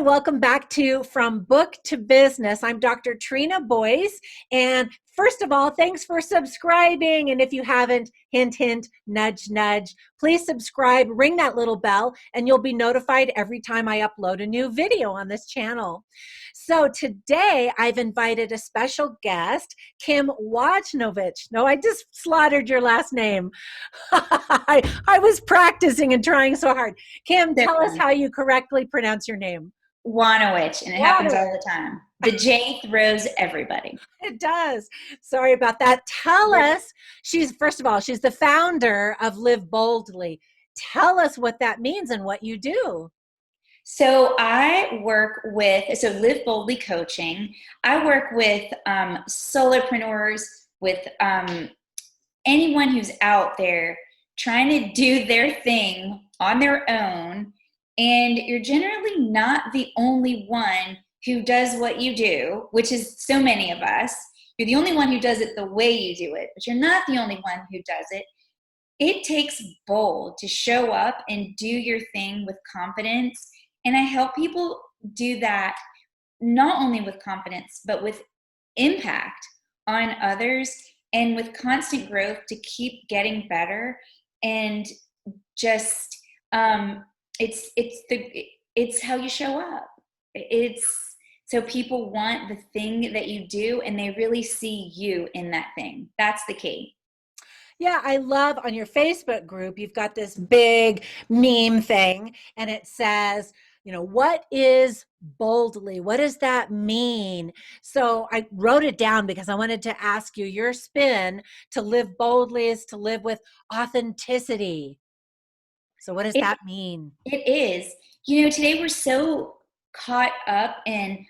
Hi, welcome back to From Book to Business. I'm Dr. Trina Boice. And first of all, thanks for subscribing. And if you haven't, hint, hint, nudge, nudge, please subscribe, ring that little bell, and you'll be notified every time I upload a new video on this channel. So today I've invited a special guest, Kim Wojnowich. No, I just slaughtered your last name. I was practicing and trying so hard. Kim, tell us how you correctly pronounce your name. Wojnowich, and it happens all the time. The J throws everybody. It does. Sorry about that. Tell us, first of all, she's the founder of Live Boldly. Tell us what that means and what you do. So I work with, Live Boldly Coaching. I work with solopreneurs, with anyone who's out there trying to do their thing on their own. And you're generally not the only one who does what you do, which is so many of us. You're the only one who does it the way you do it, but you're not the only one who does it. It takes bold to show up and do your thing with confidence. And I help people do that not only with confidence, but with impact on others and with constant growth to keep getting better. And just, it's how you show up. It's so people want the thing that you do and they really see you in that thing. That's the key. Yeah, I love on your Facebook group, you've got this big meme thing and it says, what is boldly? What does that mean? So I wrote it down because I wanted to ask you, your spin to live boldly is to live with authenticity. So what does that mean? It is. Today we're so caught up in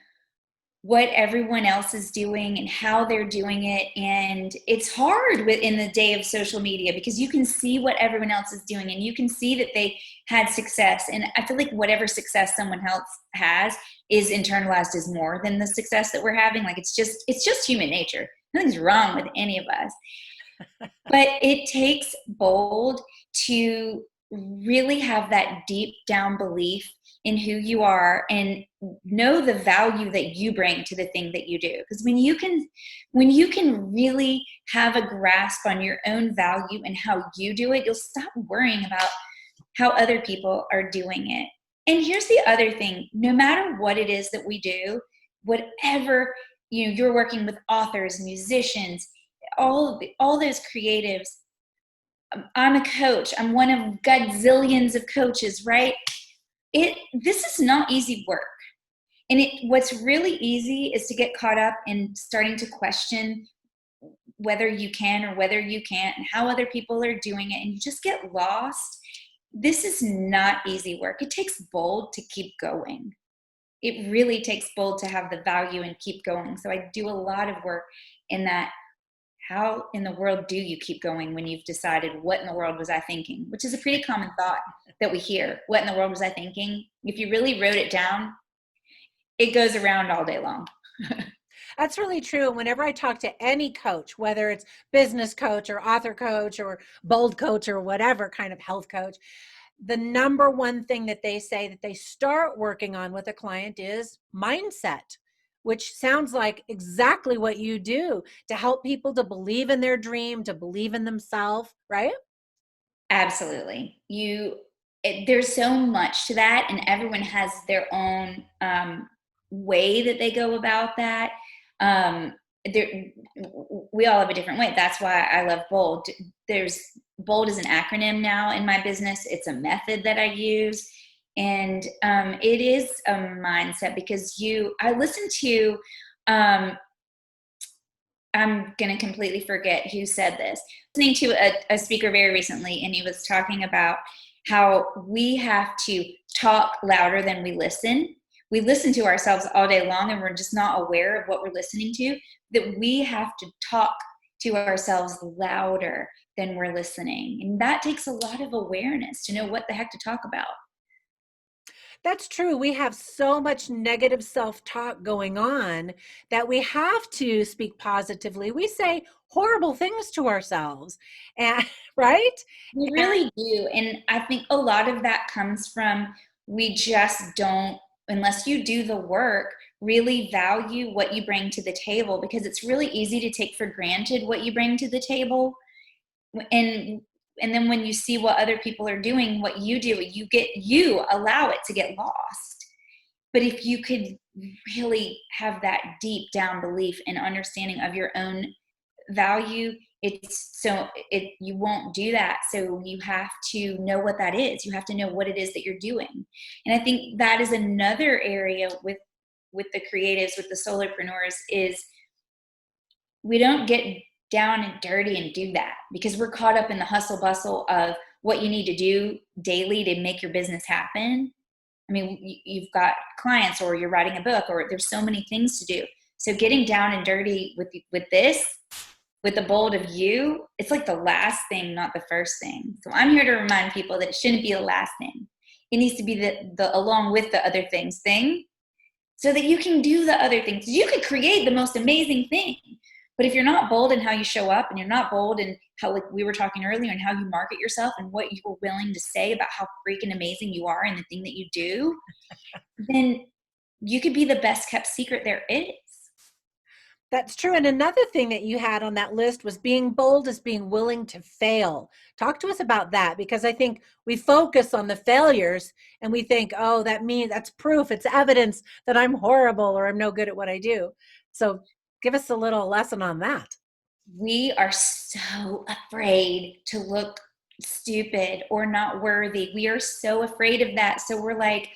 what everyone else is doing and how they're doing it. And it's hard in the day of social media because you can see what everyone else is doing and you can see that they had success. And I feel like whatever success someone else has is internalized as more than the success that we're having. Like it's just human nature. Nothing's wrong with any of us. But it takes bold to really have that deep down belief in who you are and know the value that you bring to the thing that you do. Because when you can really have a grasp on your own value and how you do it, you'll stop worrying about how other people are doing it. And here's the other thing, no matter what it is that we do, whatever, you're working with authors, musicians, all those creatives. I'm a coach. I'm one of gazillions of coaches, right? This is not easy work. And what's really easy is to get caught up in starting to question whether you can or whether you can't and how other people are doing it. And you just get lost. This is not easy work. It takes bold to keep going. It really takes bold to have the value and keep going. So I do a lot of work in that. How in the world do you keep going when you've decided what in the world was I thinking? Which is a pretty common thought that we hear. What in the world was I thinking? If you really wrote it down, it goes around all day long. That's really true. Whenever I talk to any coach, whether it's business coach or author coach or bold coach or whatever kind of health coach, the number one thing that they say that they start working on with a client is mindset, which sounds like exactly what you do to help people to believe in their dream, to believe in themselves, right? Absolutely. There's so much to that, and everyone has their own way that they go about that. We all have a different way. That's why I love Bold. Bold is an acronym now in my business. It's a method that I use. And it is a mindset because I listened to, I'm going to completely forget who said this, listening to a speaker very recently, and he was talking about how we have to talk louder than we listen. We listen to ourselves all day long and we're just not aware of what we're listening to, that we have to talk to ourselves louder than we're listening. And that takes a lot of awareness to know what the heck to talk about. That's true. We have so much negative self-talk going on that we have to speak positively. We say horrible things to ourselves, and right? We really do. And I think a lot of that comes from we just don't unless you do the work, really value what you bring to the table, because it's really easy to take for granted what you bring to the table. And then when you see what other people are doing, what you do, you allow it to get lost. But if you could really have that deep down belief and understanding of your own value, you won't do that. So you have to know what that is. You have to know what it is that you're doing. And I think that is another area with the creatives, with the solopreneurs, is we don't get down and dirty and do that, because we're caught up in the hustle bustle of what you need to do daily to make your business happen. I mean, you've got clients, or you're writing a book, or there's so many things to do. So getting down and dirty with the bold of you, it's like the last thing, not the first thing. So I'm here to remind people that it shouldn't be the last thing. It needs to be the along with the other things thing, so that you can do the other things. You could create the most amazing thing. But if you're not bold in how you show up, and you're not bold in how, like we were talking earlier, and how you market yourself and what you're willing to say about how freaking amazing you are in the thing that you do, then you could be the best kept secret there is. That's true. And another thing that you had on that list was being bold is being willing to fail. Talk to us about that, because I think we focus on the failures and we think, oh, that's proof, it's evidence that I'm horrible or I'm no good at what I do. So give us a little lesson on that. We are so afraid to look stupid or not worthy. We are so afraid of that. So we're like,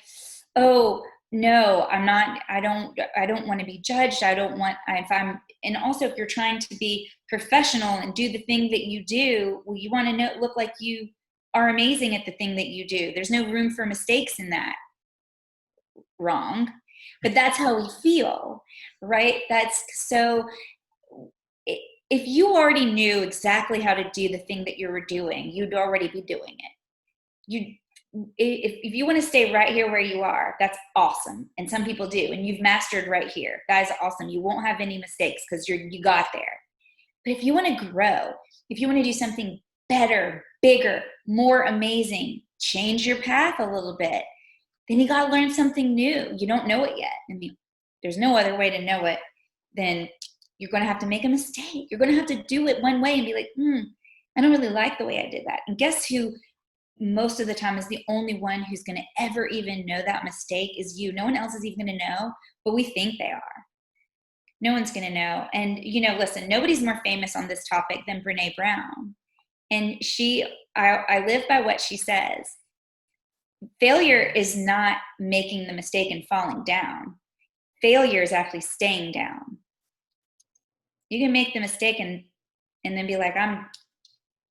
oh, no, I'm not, I don't want to be judged. And also if you're trying to be professional and do the thing that you do, well, you want to look like you are amazing at the thing that you do. There's no room for mistakes in that. Wrong. But that's how we feel, right? If you already knew exactly how to do the thing that you were doing, you'd already be doing it. If you want to stay right here where you are, that's awesome. And some people do. And you've mastered right here. That is awesome. You won't have any mistakes because you got there. But if you want to grow, if you want to do something better, bigger, more amazing, change your path a little bit, then you got to learn something new. You don't know it yet. I mean, there's no other way to know it than you're going to have to make a mistake. You're going to have to do it one way and be like, I don't really like the way I did that. And guess who most of the time is the only one who's going to ever even know that mistake is you. No one else is even going to know, but we think they are. No one's going to know. And, listen, nobody's more famous on this topic than Brene Brown. And I live by what she says. Failure is not making the mistake and falling down. Failure is actually staying down. You can make the mistake and then be like, I'm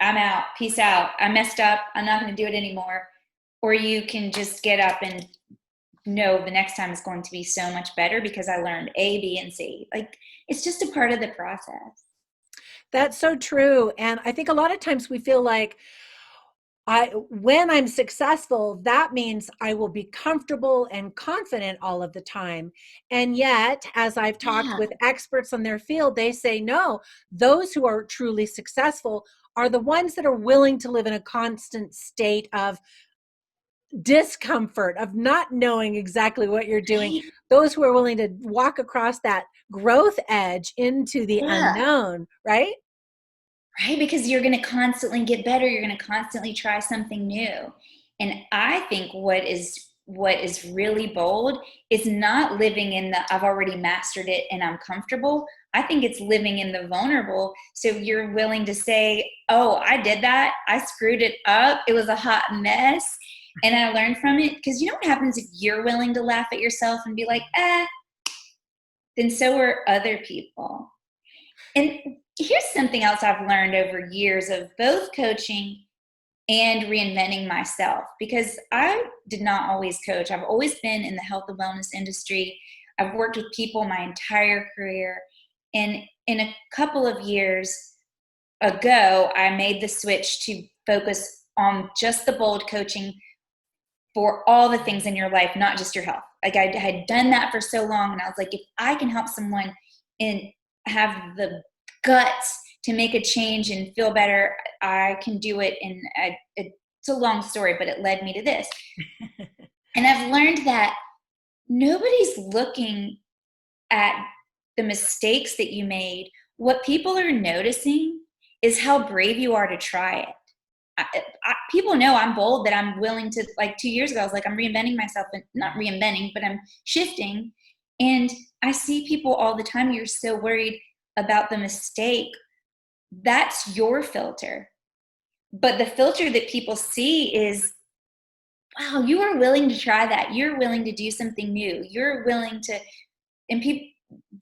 out, peace out, I messed up, I'm not going to do it anymore. Or you can just get up and know the next time is going to be so much better because I learned A, B, and C. Like, it's just a part of the process. That's so true. And I think a lot of times we feel like when I'm successful, that means I will be comfortable and confident all of the time. And yet, as I've talked with experts on their field, they say, no, those who are truly successful are the ones that are willing to live in a constant state of discomfort, of not knowing exactly what you're doing. Those who are willing to walk across that growth edge into the unknown, right? Right? Because you're going to constantly get better. You're going to constantly try something new. And I think what is really bold is not living in the, I've already mastered it and I'm comfortable. I think it's living in the vulnerable. So you're willing to say, oh, I did that. I screwed it up. It was a hot mess. And I learned from it. Because you know what happens if you're willing to laugh at yourself and be like, then so are other people. And here's something else I've learned over years of both coaching and reinventing myself, because I did not always coach. I've always been in the health and wellness industry. I've worked with people my entire career. And in a couple of years ago, I made the switch to focus on just the bold coaching for all the things in your life, not just your health. Like I had done that for so long. And I was like, if I can help someone and have the guts to make a change and feel better, I can do it. And it's a long story, but it led me to this. And I've learned that nobody's looking at the mistakes that you made. What people are noticing is how brave you are to try it. People know I'm bold, that I'm willing to, like 2 years ago, I was like, I'm reinventing myself, and not reinventing, but I'm shifting. And I see people all the time, you're so worried about the mistake. That's your filter. But the filter that people see is, wow, you are willing to try that. You're willing to do something new. You're willing to, and people,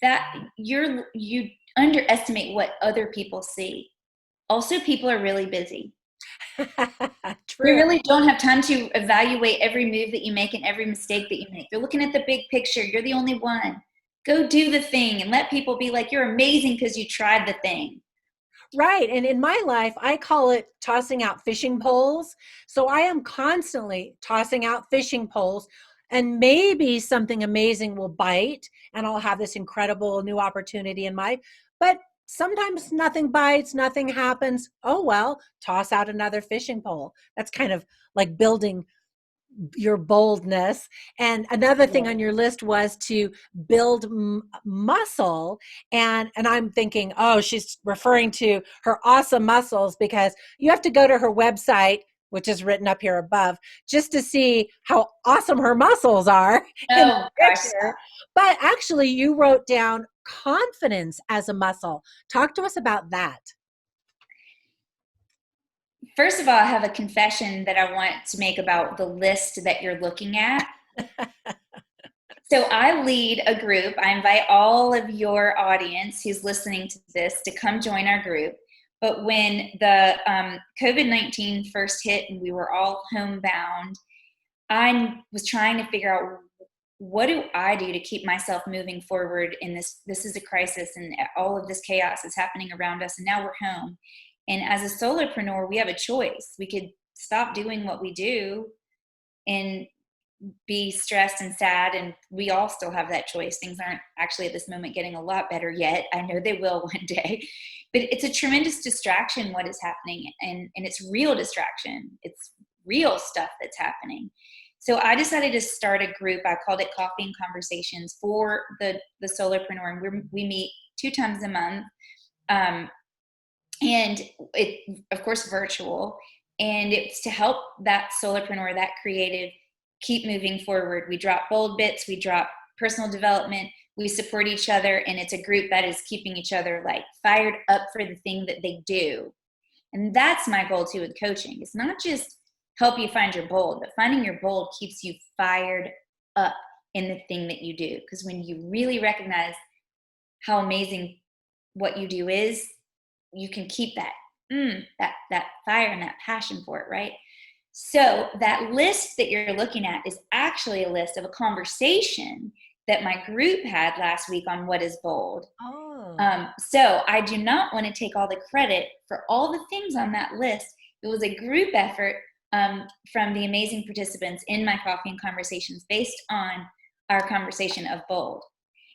that you underestimate what other people see. Also, people are really busy. We True. really don't have time to evaluate every move that you make and every mistake that you make. They're looking at the big picture. You're the only one. Go do the thing and let people be like, you're amazing because you tried the thing. Right. And in my life, I call it tossing out fishing poles. So I am constantly tossing out fishing poles, and maybe something amazing will bite and I'll have this incredible new opportunity in my, but sometimes nothing bites, nothing happens. Oh, well, toss out another fishing pole. That's kind of like building your boldness. And another thing on your list was to build muscle. And I'm thinking, oh, she's referring to her awesome muscles, because you have to go to her website, which is written up here above, just to see how awesome her muscles are in the Oh gosh. picture. But actually, you wrote down confidence as a muscle. Talk to us about that. First of all, I have a confession that I want to make about the list that you're looking at. So I lead a group. I invite all of your audience who's listening to this to come join our group. But when the COVID-19 first hit and we were all homebound, I was trying to figure out, what do I do to keep myself moving forward in this? This is a crisis, and all of this chaos is happening around us, and now we're home. And as a solopreneur, we have a choice. We could stop doing what we do and be stressed and sad, and we all still have that choice. Things aren't actually at this moment getting a lot better yet. I know they will one day, but it's a tremendous distraction what is happening, and it's real distraction. It's real stuff that's happening. So I decided to start a group. I called it Coffee and Conversations for the solopreneur, and we meet 2 times a month. And it, of course, virtual, and it's to help that solopreneur, that creative, keep moving forward. We drop bold bits, we drop personal development, we support each other, and it's a group that is keeping each other like fired up for the thing that they do. And that's my goal too with coaching. It's not just help you find your bold, but finding your bold keeps you fired up in the thing that you do. Because when you really recognize how amazing what you do is, you can keep that that fire and that passion for it, right? So that list that you're looking at is actually a list of a conversation that my group had last week on what is bold. So I do not want to take all the credit for all the things on that list. It was a group effort from the amazing participants in my Coffee and Conversations based on our conversation of bold.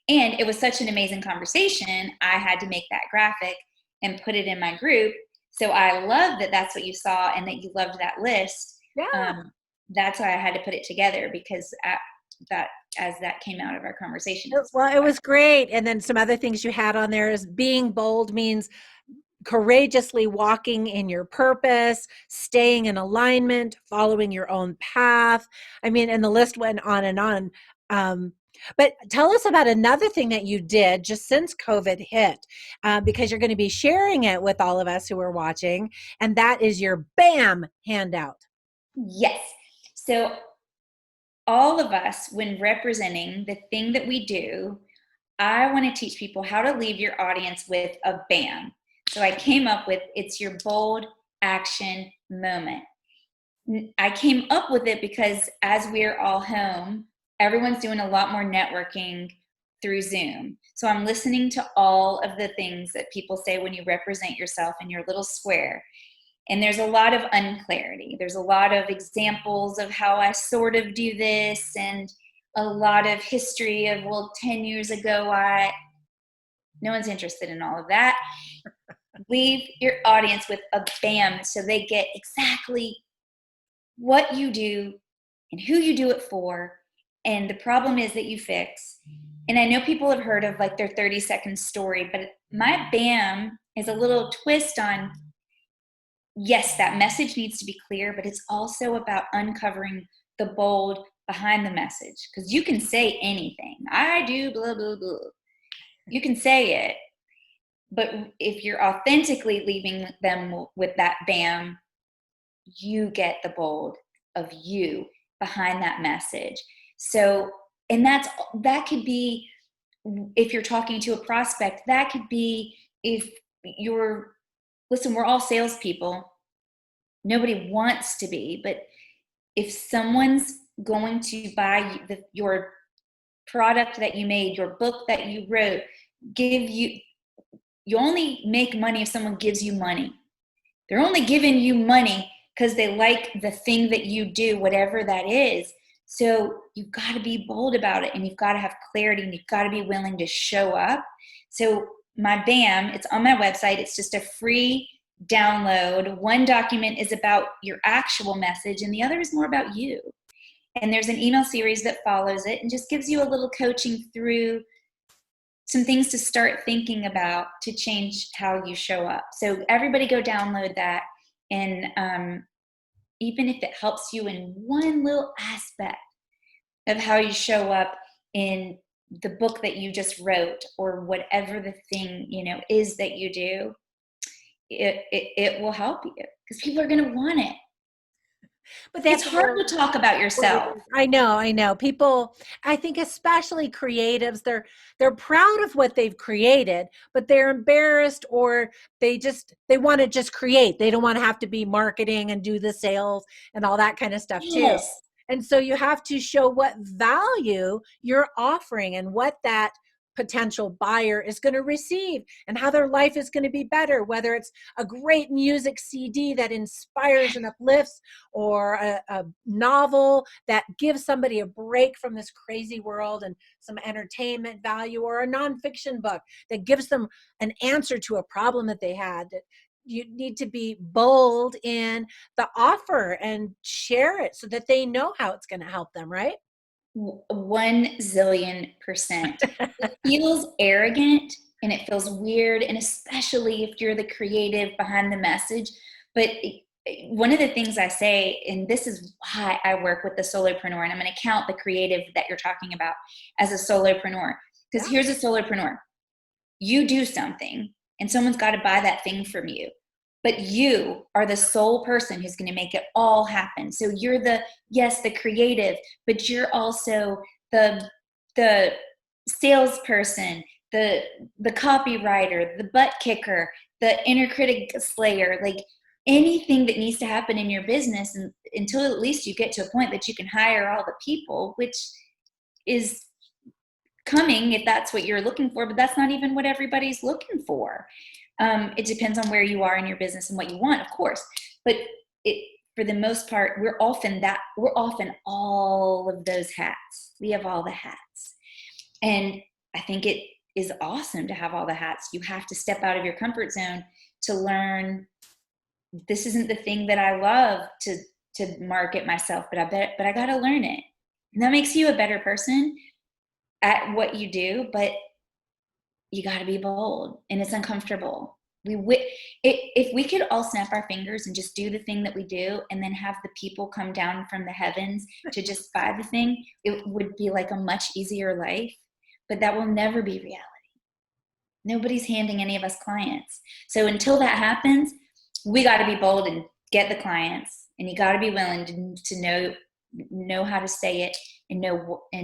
And it was such an amazing conversation, I had to make that graphic and put it in my group. So I love that that's what you saw and that you loved that list. Yeah. That's why I had to put it together, because as that came out of our conversation. Well, it was great. And then some other things you had on there is being bold means courageously walking in your purpose, staying in alignment, following your own path. I mean, and the list went on and on. But tell us about another thing that you did just since COVID hit, because you're going to be sharing it with all of us who are watching, and that is your BAM handout. Yes. So all of us, when representing the thing that we do, I want to teach people how to leave your audience with a BAM. So I came up with, it's your bold action moment. I came up with it because as we're all home, everyone's doing a lot more networking through Zoom. So I'm listening to all of the things that people say when you represent yourself in your little square. And there's a lot of unclarity. There's a lot of examples of how I sort of do this, and a lot of history of, well, 10 years ago, no one's interested in all of that. Leave your audience with a BAM so they get exactly what you do and who you do it for, and the problem is that you fix. And I know people have heard of like their 30-second story, but my BAM is a little twist on, yes, that message needs to be clear, but it's also about uncovering the bold behind the message. Because you can say anything. I do blah, blah, blah. You can say it. But if you're authentically leaving them with that BAM, you get the bold of you behind that message. So, and that could be, if you're talking to a prospect, that could be if listen, we're all salespeople. Nobody wants to be, but if someone's going to buy your product that you made, your book that you wrote, you only make money if someone gives you money. They're only giving you money because they like the thing that you do, whatever that is. So you've got to be bold about it, and you've got to have clarity, and you've got to be willing to show up. So my BAM, it's on my website. It's just a free download. One document is about your actual message, and the other is more about you. And there's an email series that follows it and just gives you a little coaching through some things to start thinking about to change how you show up. So everybody go download that. And even if it helps you in one little aspect of how you show up in the book that you just wrote, or whatever the thing, is that you do, it will help you, because people are going to want it. But it's hard to talk about yourself. I know. People, I think especially creatives, they're proud of what they've created, but they're embarrassed, or they want to just create. They don't want to have to be marketing and do the sales and all that kind of stuff too. And so you have to show what value you're offering and what that potential buyer is going to receive, and how their life is going to be better, whether it's a great music CD that inspires and uplifts, or a novel that gives somebody a break from this crazy world and some entertainment value, or a nonfiction book that gives them an answer to a problem that they had. You need to be bold in the offer and share it so that they know how it's going to help them, right? 1,000,000,000%. It feels arrogant, and it feels weird, and especially if you're the creative behind the message. But one of the things I say, and this is why I work with the solopreneur, and I'm going to count the creative that you're talking about as a solopreneur, because here's a solopreneur. You do something, and someone's got to buy that thing from you. But you are the sole person who's going to make it all happen. So you're the creative, but you're also the salesperson, the copywriter, the butt kicker, the inner critic slayer, like anything that needs to happen in your business, and until at least you get to a point that you can hire all the people, which is coming if that's what you're looking for, but that's not even what everybody's looking for. It depends on where you are in your business and what you want, of course. But for the most part, we're often all of those hats. We have all the hats. And I think it is awesome to have all the hats. You have to step out of your comfort zone to learn, this isn't the thing that I love to market myself, but I got to learn it. And that makes you a better person at what you do, but you got to be bold, and it's uncomfortable. If we could all snap our fingers and just do the thing that we do, and then have the people come down from the heavens to just buy the thing, it would be like a much easier life. But that will never be reality. Nobody's handing any of us clients. So until that happens, we got to be bold and get the clients, and you got to be willing to know how to say it, and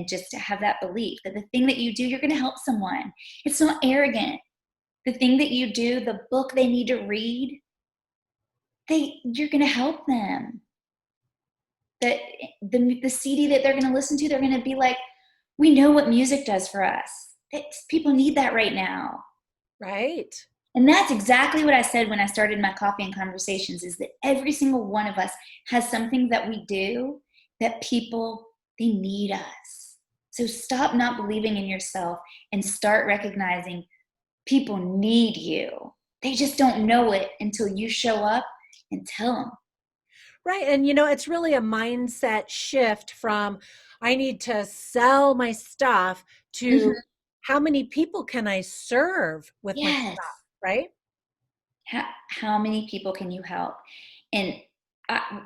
just to have that belief that the thing that you do, you're going to help someone. It's not arrogant. The thing that you do, the book they need to read, you're going to help them. That the CD that they're going to listen to, they're going to be like, we know what music does for us. People need that right now. Right. And that's exactly what I said when I started my Coffee and Conversations, is that every single one of us has something that we do that people, they need us. So stop not believing in yourself and start recognizing people need you. They just don't know it until you show up and tell them. Right. And it's really a mindset shift from, I need to sell my stuff to Mhm. how many people can I serve with my Yes. stuff, right? How many people can you help? And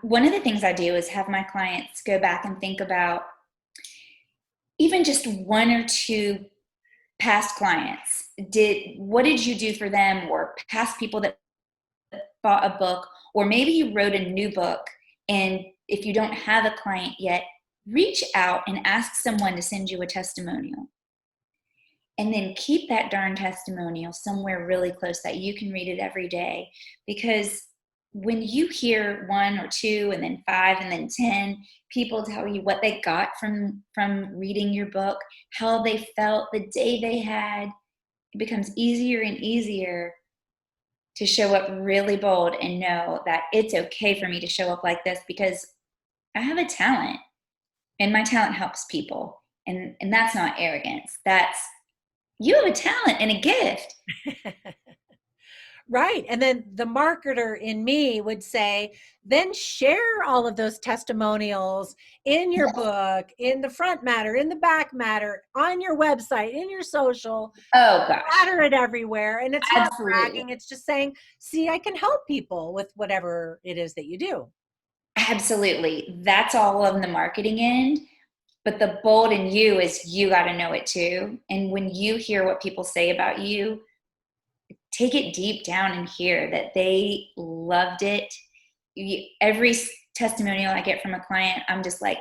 one of the things I do is have my clients go back and think about even just one or two past clients. What did you do for them, or past people that bought a book, or maybe you wrote a new book, and if you don't have a client yet, reach out and ask someone to send you a testimonial. And then keep that darn testimonial somewhere really close that you can read it every day. Because when you hear one or two and then five and then 10 people tell you what they got from reading your book, how they felt the day they had, it becomes easier and easier to show up really bold and know that it's okay for me to show up like this because I have a talent and my talent helps people. And that's not arrogance. That's, you have a talent and a gift. Right. And then the marketer in me would say, then share all of those testimonials in your book, in the front matter, in the back matter, on your website, in your social, Oh gosh, splatter it everywhere. And it's not absolutely. bragging, it's just saying, see, I can help people with whatever it is that you do. Absolutely. That's all on the marketing end. But the bold in you is you got to know it too. And when you hear what people say about you, take it deep down and hear that they loved it. Every testimonial I get from a client, I'm just like,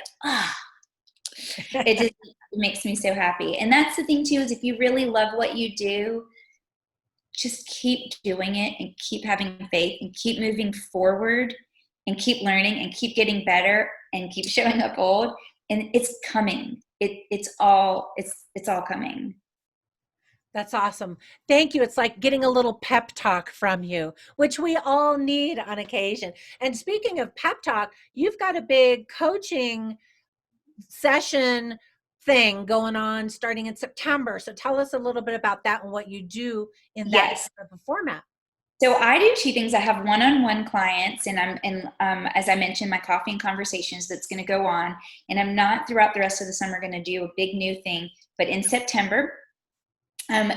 it just makes me so happy. And that's the thing too, is if you really love what you do, just keep doing it and keep having faith and keep moving forward and keep learning and keep getting better and keep showing up bold. And it's coming. It's all coming. That's awesome. Thank you. It's like getting a little pep talk from you, which we all need on occasion. And speaking of pep talk, you've got a big coaching session thing going on starting in September. So tell us a little bit about that and what you do in that Yes. type of format. So I do two things. I have one-on-one clients, and as I mentioned, my coffee and conversations that's going to go on. And I'm not throughout the rest of the summer going to do a big new thing, but in September, I'm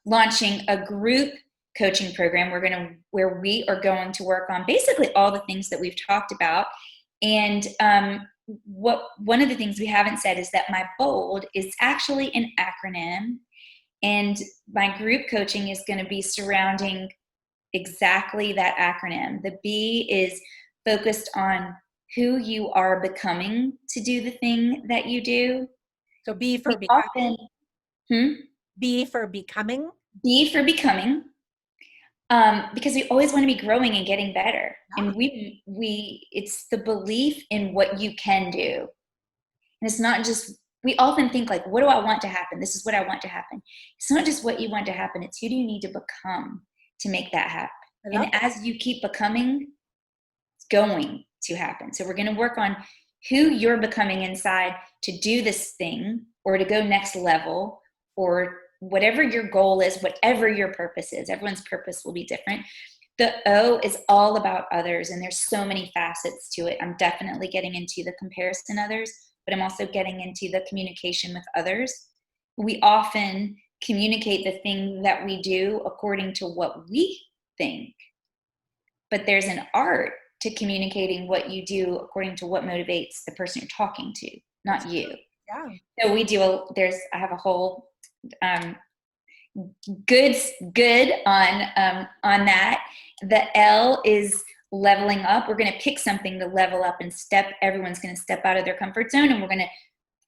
launching a group coaching program. Where we are going to work on basically all the things that we've talked about. And one of the things we haven't said is that my BOLD is actually an acronym, and my group coaching is going to be surrounding exactly that acronym. The B is focused on who you are becoming to do the thing that you do. So B We for becoming. often, B for becoming. B for becoming, because we always want to be growing and getting better. Yeah. And it's the belief in what you can do. And it's not just, we often think like, what do I want to happen? This is what I want to happen. It's not just what you want to happen. It's who do you need to become to make that happen. And as you keep becoming, it's going to happen. So we're going to work on who you're becoming inside to do this thing or to go next level, or whatever your goal is, whatever your purpose is. Everyone's purpose will be different. The O is all about others, and there's so many facets to it. I'm definitely getting into the comparison others, but I'm also getting into the communication with others. We often communicate the thing that we do according to what we think, but there's an art to communicating what you do according to what motivates the person you're talking to, not you. Yeah. So I have a whole good on that. The L is leveling up. We're going to pick something to level up and everyone's going to step out of their comfort zone, and we're going to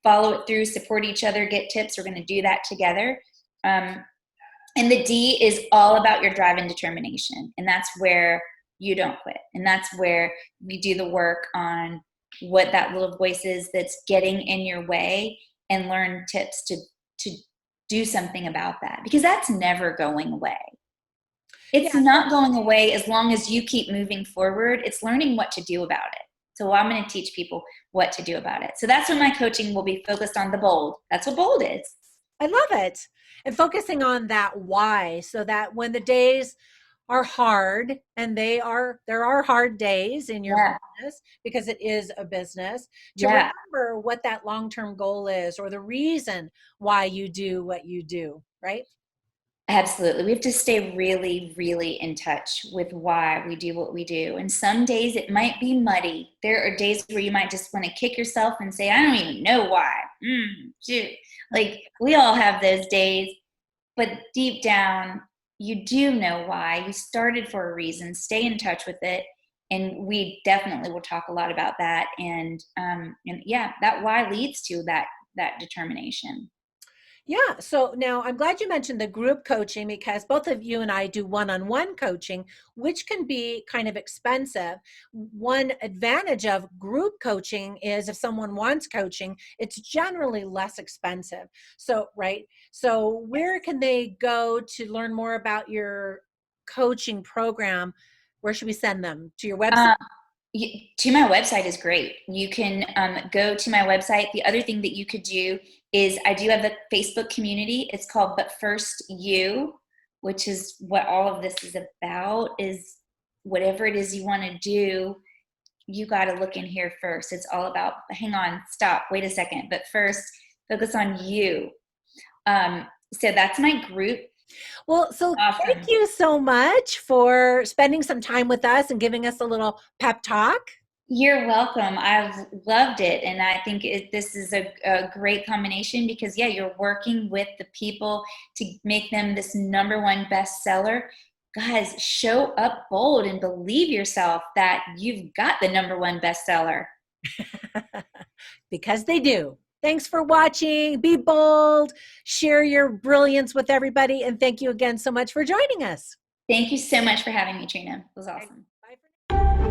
follow it through, support each other, get tips. We're going to do that together. And the D is all about your drive and determination. And that's where you don't quit. And that's where we do the work on what that little voice is that's getting in your way, and learn tips to do something about that, because that's never going away. It's not going away as long as you keep moving forward. It's learning what to do about it. So I'm going to teach people what to do about it. So that's when my coaching will be focused on the bold. That's what bold is. I love it. And focusing on that why, so that when the days are hard, and there are hard days in your Yeah. business because it is a business, to Yeah. remember what that long-term goal is or the reason why you do what you do, right? Absolutely. We have to stay really, really in touch with why we do what we do. And some days it might be muddy. There are days where you might just want to kick yourself and say, I don't even know why. Shoot. Like we all have those days, but deep down, you do know why. You started for a reason. Stay in touch with it. And we definitely will talk a lot about that. And yeah, that why leads to that determination. Yeah. So now I'm glad you mentioned the group coaching because both of you and I do one-on-one coaching, which can be kind of expensive. One advantage of group coaching is if someone wants coaching, it's generally less expensive. So, right. So, where can they go to learn more about your coaching program? Where should we send them? To your website? Um, to my website is great. You can go to my website. The other thing that you could do is I do have a Facebook community. It's called But First You, which is what all of this is about, is whatever it is you want to do, you got to look in here first. It's all about, hang on, stop, wait a second. But first, focus on you. So that's my group. Well, so thank Awesome. you so much for spending some time with us and giving us a little pep talk. You're welcome. I've loved it. And I think this is a great combination because, yeah, you're working with the people to make them this #1 bestseller. Guys, show up bold and believe yourself that you've got the #1 bestseller. Because they do. Thanks for watching. Be bold, share your brilliance with everybody, and thank you again so much for joining us. Thank you so much for having me, Trina. It was awesome. Bye for now.